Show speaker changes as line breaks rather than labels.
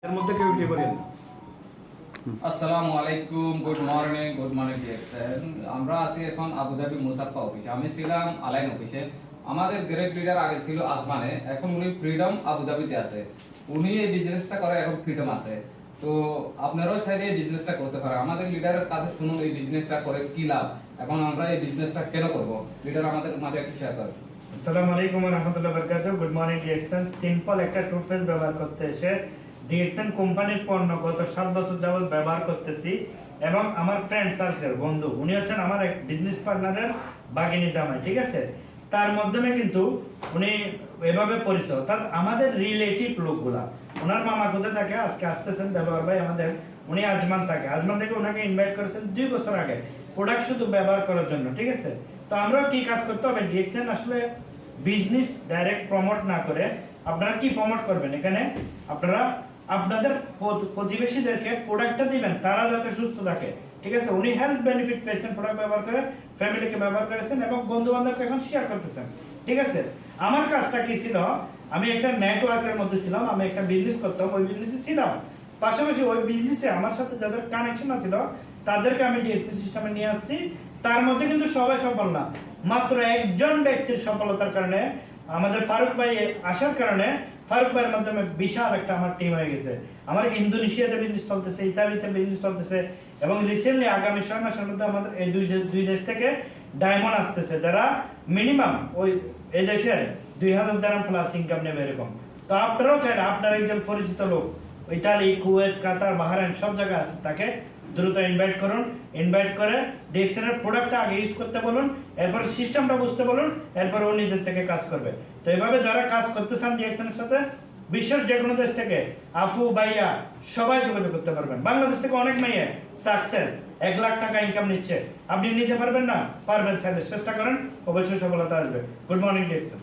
এর মধ্যে কেউ কি করেন।
আসসালামু আলাইকুম, গুড মর্নিং ডিয়ার। আমরা আছি এখন আবুধাবি মুসাফা অফিসে। আমি ছিলাম আলাইন অফিসে। আমাদের গ্রেট লিডার আগে ছিল আজমানে, এখন উনি ফ্রিডম আবুধাবিতে আছে। উনি এই বিজনেসটা করে, এখন ফ্রিডম আছে। তো আপনারাও চাইলে এই বিজনেসটা করতে পারেন। আমাদের লিডারের কাছে শুনুন এই বিজনেসটা করে কি লাভ এবং আমরা এই বিজনেসটা কেন করব। লিডার আমাদের মাঝে একটু শেয়ার করেন।
আসসালামু আলাইকুম ওয়া রাহমাতুল্লাহি ওয়া বারাকাতুহু। Good morning DXN. সিম্পল একটা টুথপেস্ট ব্যবহার করতে এসে ডিএক্সএন কোম্পানির পণ্য গত 7 বছর যাবত ব্যবহার করতেছি এবং আমার ফ্রেন্ড সার্কেল বন্ধু উনি হচ্ছেন আমার এক বিজনেস পার্টনারের বাগিনী জামাই, ঠিক আছে। তার মাধ্যমে কিন্তু উনি এভাবে পরিচয়, অর্থাৎ আমাদের রিলেটিভ লোকগুলা, ওনার মামা কোথায় থাকে আজকে আসতেছেন দেলোয়ার ভাই আমাদের, উনি আজমান থাকে, আজমান থেকে ওনাকে ইনভাইট করেছেন 2 বছর আগে প্রোডাক্ট শুধু ব্যবহার করার জন্য, ঠিক আছে। তো আমরাও কি কাজ করতে হবে, ডিএক্সএন আসলে বিজনেস ডাইরেক্ট প্রমোট না করে আপনারা কি প্রমোট করবেন, এখানে আপনারা আপনাদের প্রতিবেশীদেরকে প্রোডাক্টটা দিবেন, তারা যাতে সুস্থ থাকে, ঠিক আছে। উনি হেলথ বেনিফিট পেয়েছেন প্রোডাক্ট ব্যবহার করে, ফ্যামিলিকে ব্যবহার করেছেন এবং বন্ধু বান্ধবকে এখন শেয়ার করতেছেন, ঠিক আছে। আমার কাজটা কি ছিল, আমি একটা নেটওয়ার্কের মধ্যে ছিলাম, আমি একটা বিজনেস করতাম, ওই বিজনেসে ছিলাম, পাশাপাশি ওই বিজনেসে আমার সাথে যাদের কানেকশন ছিল তাদেরকে আমি ডিএক্সএন সিস্টেমে নিয়ে আসছি। তার মধ্যে কিন্তু সবাই সফল না, মাত্র একজন ব্যক্তির সফলতার কারণে, আমাদের ফারুক ভাই আসার কারণে, ফারুক ভাইয়ের মাধ্যমে বিশাল একটা আমার টিম হয়ে গেছে। আমার ইন্দোনেশিয়াতে বিজনেস চলতেছে, ইতালিতে বিজনেস চলতেছে এবং রিসেন্টলি আগামী 6 মাসের মধ্যে আমাদের এই দুই দেশ থেকে ডায়মন্ড আসতেছে, যারা মিনিমাম ওই এই দেশের 2000 দিরহাম প্লাস ইনকাম নেবে এরকম। তো আপনারাও চাইলে আপনার একজন পরিচিত লোক ইতালি, কুয়েত, কাতার, বাহরাইন সব জায়গায় আছে, তাকে দ্রুত ইনভাইট করুন। ইনভাইট করে ডিএক্সএন এর প্রোডাক্টটা আগে ইউজ করতে বলুন, এরপর সিস্টেমটা বুঝতে বলুন, এরপর ও নিজের থেকে কাজ করবে। তো এইভাবে যারা কাজ করতে চান ডিএক্সএন এর সাথে, বিশ্বের যে কোনো দেশ থেকে আপু ভাইয়া সবাই যোগাযোগ করতে পারবেন। বাংলাদেশ থেকে অনেক মেয়ে সাকসেস 1 লাখ টাকা ইনকাম নিচ্ছে, আপনি নিতে পারবেন না? পারবেন, চেষ্টা করেন, অবশ্যই সফলতা আসবে। Good morning DXN.